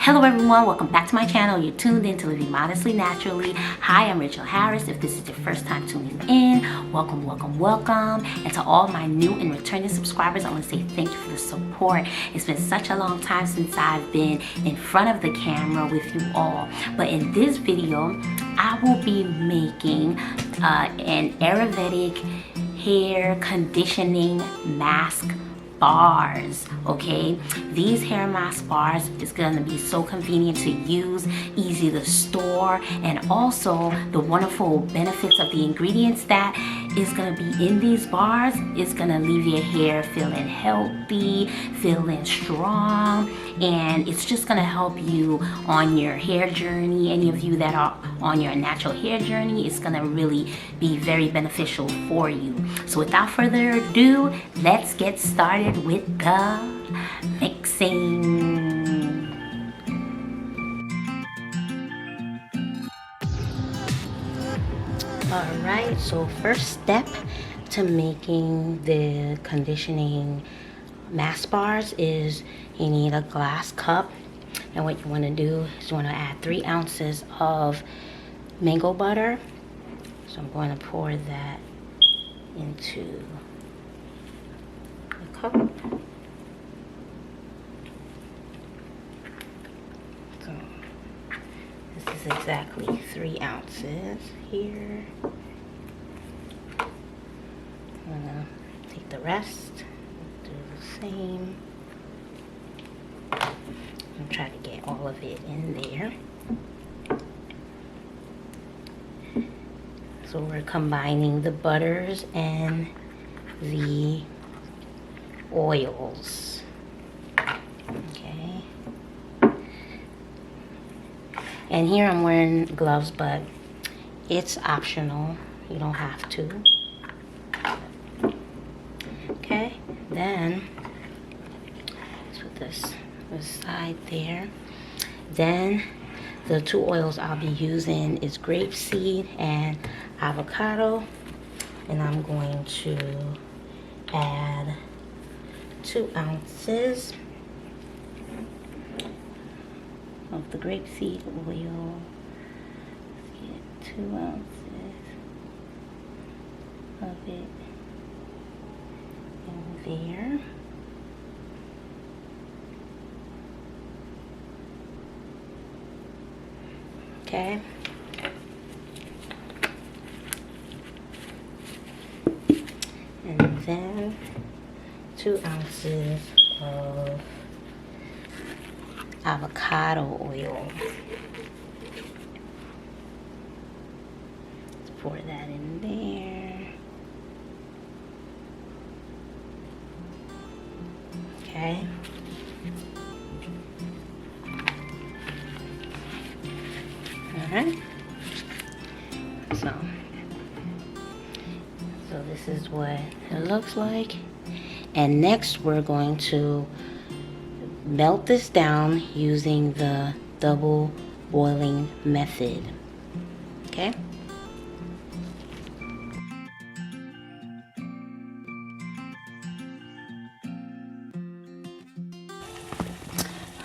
Hello everyone, welcome back to my channel. You're tuned in to Living Modestly Naturally. Hi, I'm Rachel Harris. If this is your first time tuning in, welcome, welcome, welcome. And to all my new and returning subscribers, I want to say thank you for the support. It's been such a long time since I've been in front of the camera with you all. But in this video, I will be making an Ayurvedic hair conditioning mask bars. Okay, these hair mask bars is going to be so convenient to use, easy to store, and also the wonderful benefits of the ingredients that is going to be in these bars is going to leave your hair feeling healthy, feeling strong, and it's just going to help you on your hair journey. Any of you that are on your natural hair journey, it's going to really be very beneficial for you. So without further ado, let's get started with the mixing. Alright, so first step to making the conditioning mask bars is you need a glass cup, and what you want to do is you want to add 3 ounces of mango butter. So I'm going to pour that into the cup. So this is exactly 3 ounces here. I'm gonna take the rest, do the same, and try to get all of it in there. So we're combining the butters and the oils. Okay. And here I'm wearing gloves, but it's optional. You don't have to. Okay. Then let's put this aside there. Then the 2 oils I'll be using is grapeseed and avocado, and I'm going to add 2 ounces of the grapeseed oil. Let's get 2 ounces of it in there. Okay. And then 2 ounces of avocado oil. Let's pour that in there. Okay. Alright. So this is what it looks like. And next we're going to melt this down using the double boiling method. Okay?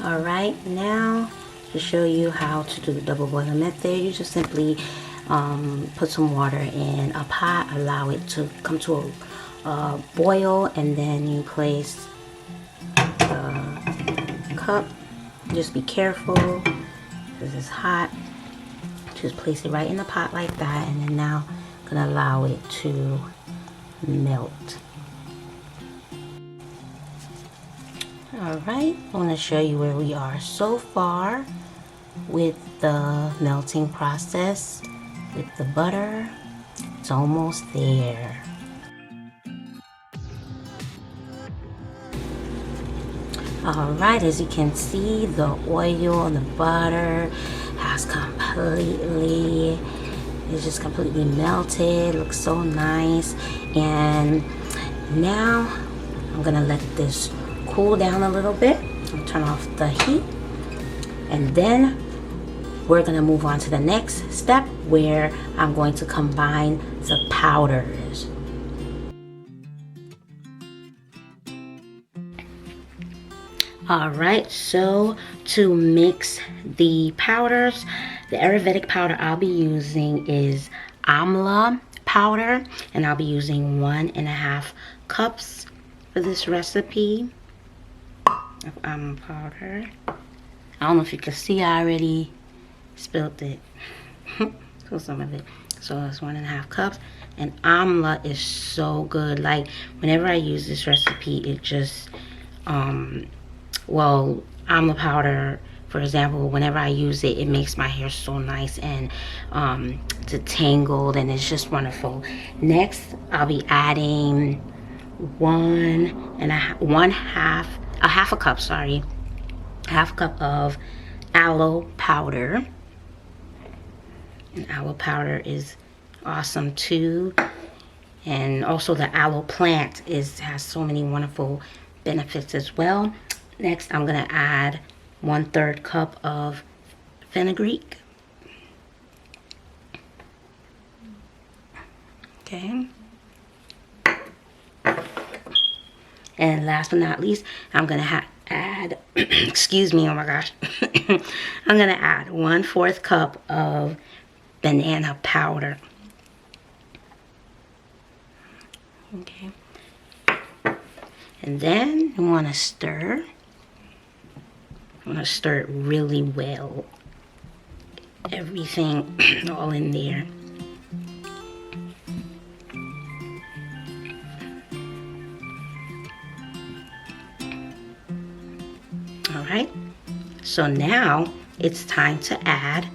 Alright, now to show you how to do the double boiling method, you just simply put some water in a pot, allow it to come to a boil, and then you place the cup. Just be careful because it's hot. Just place it right in the pot like that, and then now I'm gonna allow it to melt. Alright, I want to show you where we are so far with the melting process with the butter. It's almost there. Alright, as you can see, the oil and the butter has completely, it's just completely melted. It looks so nice. And now I'm gonna let this cool down a little bit. I'll turn off the heat, and then we're gonna move on to the next step where I'm going to combine the powders. All right, so to mix the powders, the Ayurvedic powder I'll be using is Amla powder, and I'll be using 1.5 cups for this recipe of Amla powder. I don't know if you can see, I already spilled it. So some of it. So it's 1.5 cups, and Amla is so good. Like whenever I use this recipe, it just well, Amla powder, for example, whenever I use it, it makes my hair so nice and detangled, and it's just wonderful. Next, I'll be adding half a cup, sorry, half a cup of aloe powder. And aloe powder is awesome too, and also the aloe plant has so many wonderful benefits as well. Next, I'm gonna add 1/3 cup of fenugreek. Okay. And last but not least, I'm gonna add, excuse me, oh my gosh. I'm gonna add 1/4 cup of banana powder. Okay. And then you wanna stir. I'm gonna stir it really well. Everything all in there. All right. So now it's time to add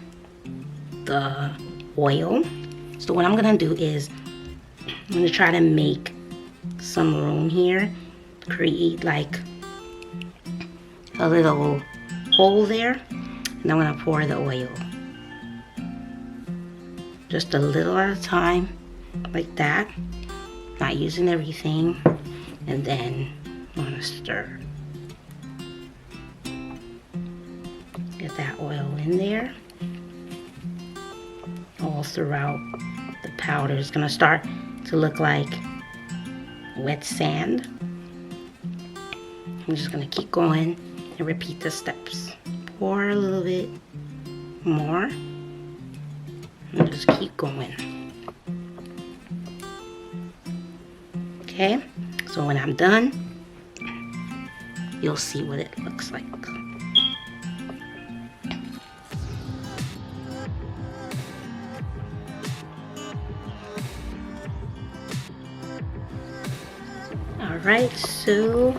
the oil. So what I'm gonna do is I'm gonna try to make some room here, create like a little hole there, and I'm gonna pour the oil just a little at a time, like that, not using everything, and then I'm gonna stir. Get that oil in there all throughout the powder. It's gonna start to look like wet sand. I'm just gonna keep going and repeat the steps. Pour a little bit more and just keep going. Okay, so when I'm done, you'll see what it looks like. Alright, so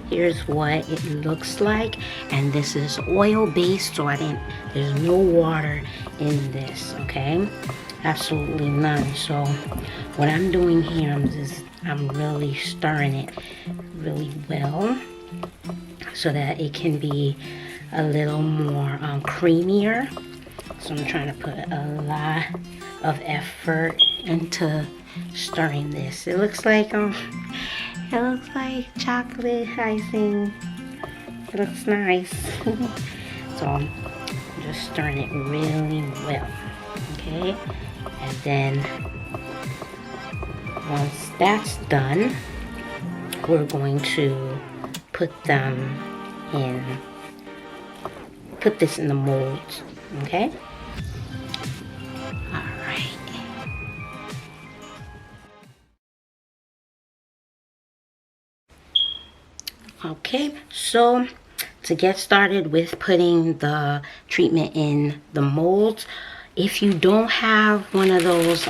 here's what it looks like, and this is oil based, so there's no water in this, okay? Absolutely none. So what I'm doing here, I'm really stirring it really well so that it can be a little more creamier. So I'm trying to put a lot of effort into stirring this. It looks like chocolate icing. It looks nice. So I'm just stirring it really well. Okay, and then once that's done, we're going to put this in the molds. Okay. Okay, so to get started with putting the treatment in the molds, if you don't have one of those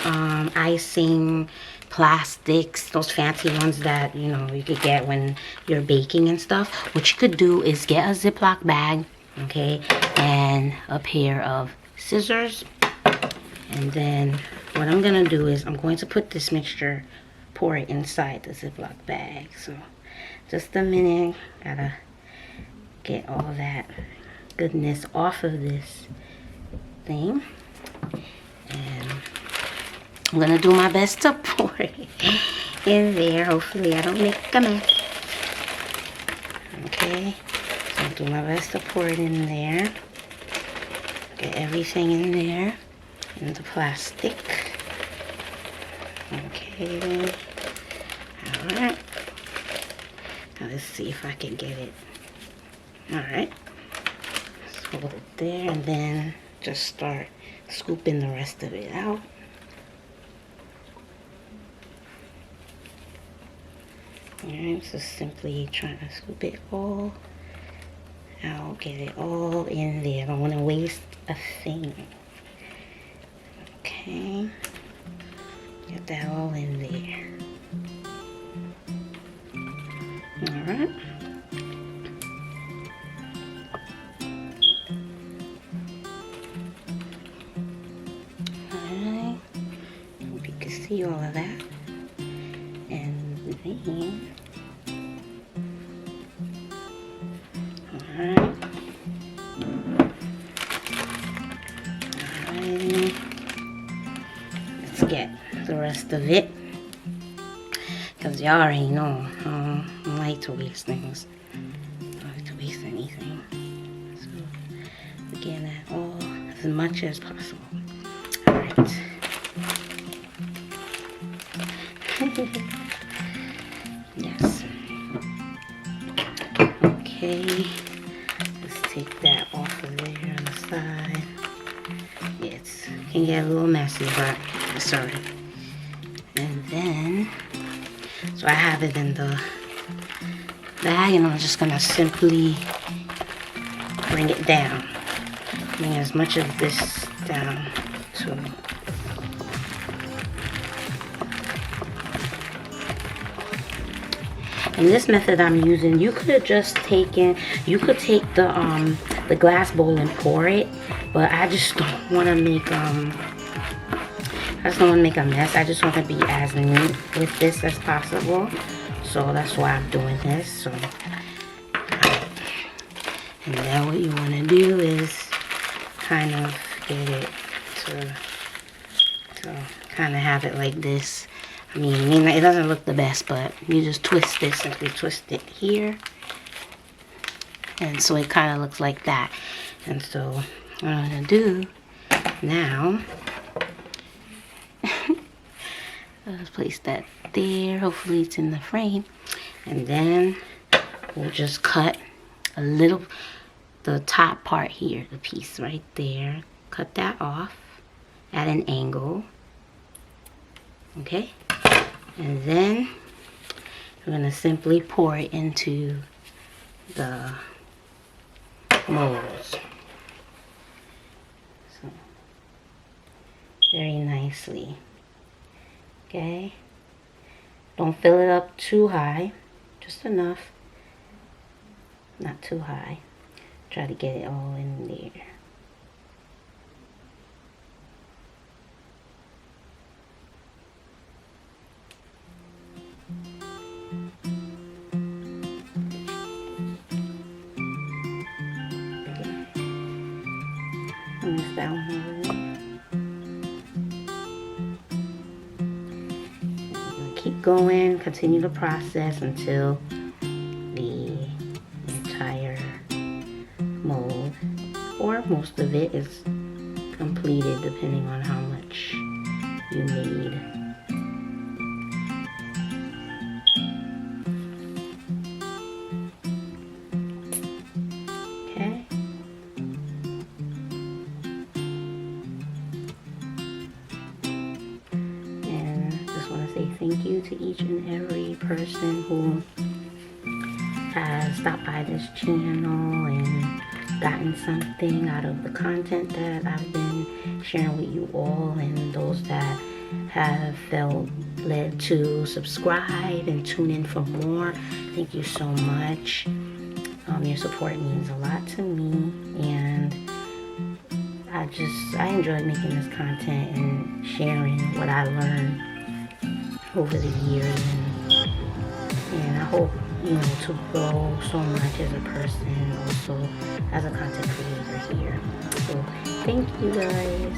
icing plastics, those fancy ones that you could get when you're baking and stuff, what you could do is get a Ziploc bag, okay, and a pair of scissors. And then what I'm gonna do is I'm going to put this mixture, pour it inside the Ziploc bag. So just a minute, gotta get all that goodness off of this thing. And I'm gonna do my best to pour it in there. Hopefully I don't make a mess. Okay, so I'll do my best to pour it in there. Get everything in there, in the plastic. Okay, alright. Now let's see if I can get it Alright. Just hold it there and then just start scooping the rest of it out. Alright, so simply trying to scoop it all out, get it all in there. I don't want to waste a thing. Okay, get that all in there. Alright. Alright, hope you can see all of that. And then, alright. Let's get the rest of it. Because y'all already know I don't like to waste things. I don't like to waste anything. So, we're getting that all as much as possible. Alright. Yes. Okay. Let's take that off of there on the side. It can get a little messy, but it's alright. And then, so I have it in the bag, and I'm just gonna simply bring it down. Bring as much of this down to and this method I'm using, you could have just taken, you could take the glass bowl and pour it, but I just don't want to make I just don't want to make a mess. I just want to be as neat with this as possible. So that's why I'm doing this. So, and then what you want to do is kind of get it to kind of have it like this. I mean, it doesn't look the best, but you just twist this, simply twist it here. And so it kind of looks like that. And so what I'm going to do now, I'll just place that there. Hopefully it's in the frame. And then we'll just cut a little, the top part here, the piece right there. Cut that off at an angle. Okay? And then we're going to simply pour it into the molds. So, very nicely. Okay? Don't fill it up too high. Just enough. Not too high. Try to get it all in there. Mix that one over there. Keep going, continue the process until the entire mold, or most of it, is completed, depending on how much you need. Okay. And I just want to say thank you to each and every person who has stopped by this channel and gotten something out of the content that I've been sharing with you all, and those that have felt led to subscribe and tune in for more. Thank you so much. Your support means a lot to me, and I enjoy making this content and sharing what I learned over the years, and I hope, you know, to grow so much as a person, also as a content creator here. So thank you guys.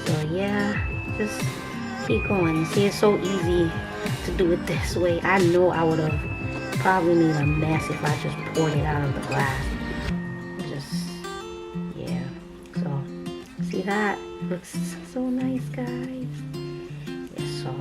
So yeah, just keep going. See, it's so easy to do it this way. I know I would have probably made a mess if I just poured it out of the glass. Just, yeah. So see, that looks so nice, guys. Yeah, so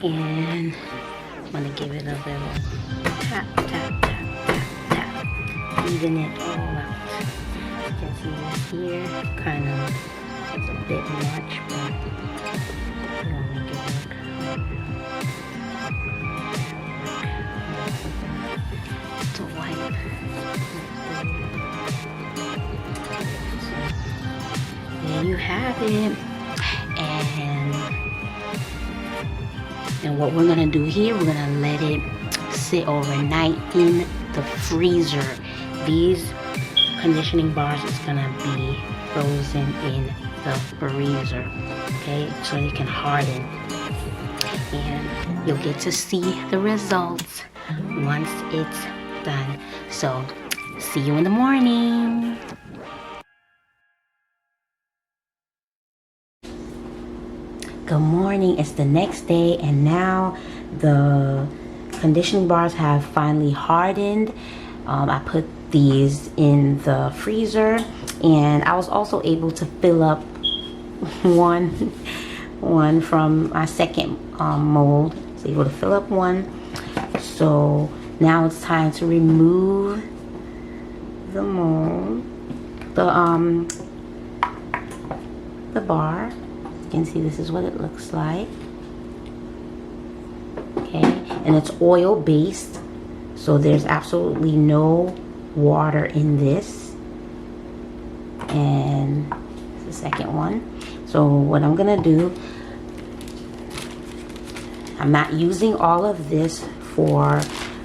And I'm gonna give it a little tap, tap, tap, tap, tap. Even it all out. You can see this here, kind of, it's a bit much, but we'll make it work. To wipe. There you have it. And what we're gonna do here, we're gonna let it sit overnight in the freezer. These conditioning bars is gonna be frozen in the freezer, okay, so they can harden, and you'll get to see the results once it's done. So see you in the morning. Good morning. It's the next day, and now the conditioning bars have finally hardened. I put these in the freezer, and I was also able to fill up one from my second mold. I was able to fill up one. So now it's time to remove the mold, the bar. You can see this is what it looks like. Okay, and it's oil based, so there's absolutely no water in this. And the second one. So what I'm gonna do, I'm not using all of this for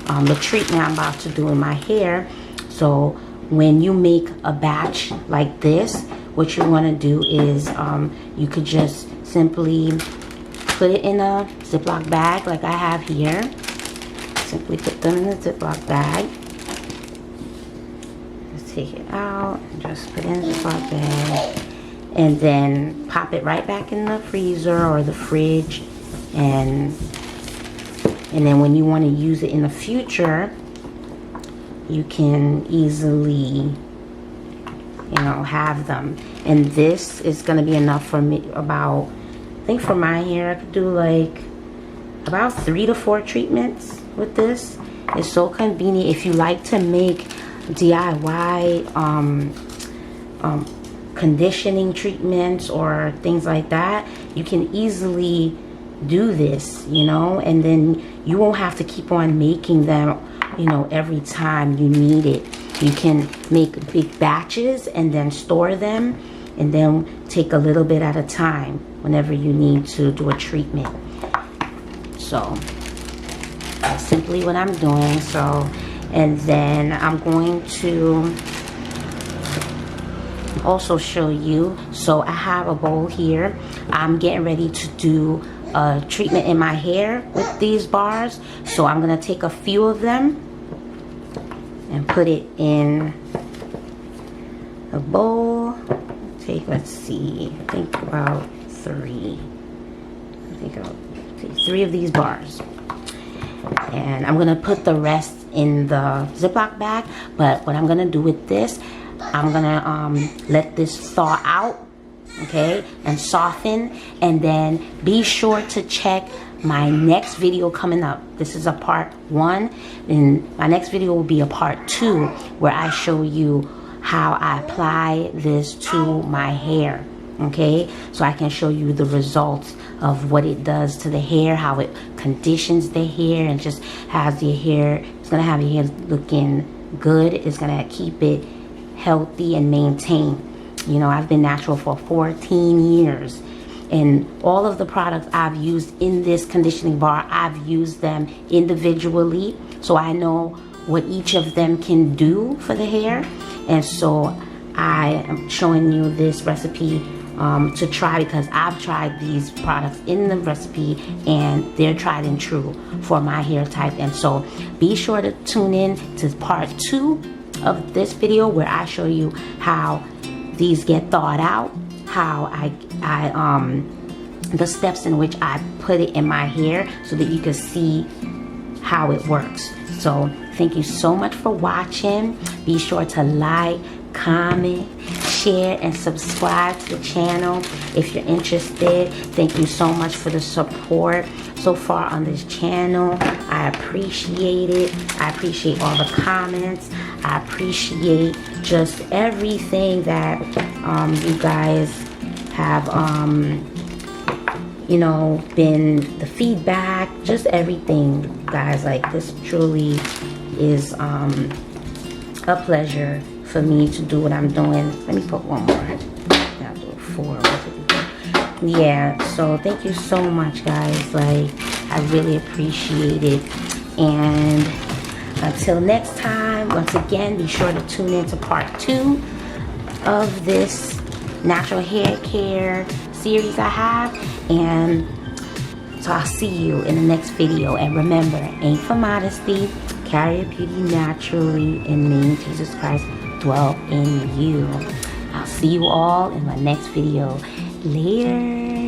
the treatment I'm about to do in my hair. So when you make a batch like this, what you want to do is you could just simply put it in a Ziploc bag like I have here. Simply put them in a Ziploc bag. Just take it out and just put it in a Ziploc bag, and then pop it right back in the freezer or the fridge. And then when you want to use it in the future, you can easily, have them. And this is going to be enough for me. About, I think for my hair, I could do like about 3 to 4 treatments with this. It's so convenient. If you like to make DIY conditioning treatments or things like that, you can easily do this, and then you won't have to keep on making them, every time you need it. You can make big batches and then store them, and then take a little bit at a time whenever you need to do a treatment. So that's simply what I'm doing. So, and then I'm going to also show you. So I have a bowl here. I'm getting ready to do a treatment in my hair with these bars. So I'm gonna take a few of them and put it in a bowl. Let's see, I think about 3. I think I'll take 3 of these bars. And I'm gonna put the rest in the Ziploc bag. But what I'm gonna do with this, I'm gonna let this thaw out, okay, and soften. And then be sure to check my next video coming up. This is a part 1, and my next video will be a part 2 where I show you how I apply this to my hair, okay? So I can show you the results of what it does to the hair, how it conditions the hair, and just has your hair, it's gonna have your hair looking good. It's gonna keep it healthy and maintained. I've been natural for 14 years. And all of the products I've used in this conditioning bar, I've used them individually. So I know what each of them can do for the hair. And so I am showing you this recipe to try, because I've tried these products in the recipe and they're tried and true for my hair type. And so be sure to tune in to part 2 of this video where I show you how these get thawed out, how the steps in which I put it in my hair, so that you can see how it works. So thank you so much for watching. Be sure to like, comment, share, and subscribe to the channel if you're interested. Thank you so much for the support so far on this channel. I appreciate it. I appreciate all the comments. I appreciate just everything that you guys have you know, been the feedback, just everything, guys. Like, this truly is a pleasure for me to do what I'm doing. Let me put one more. I'll do 4. Yeah, so thank you so much, guys. Like, I really appreciate it. And until next time, once again, be sure to tune in to part 2 of this natural hair care series I have. And so I'll see you in the next video. And remember, aim for modesty, carry your beauty naturally, and may Jesus Christ dwell in you. I'll see you all in my next video. Later.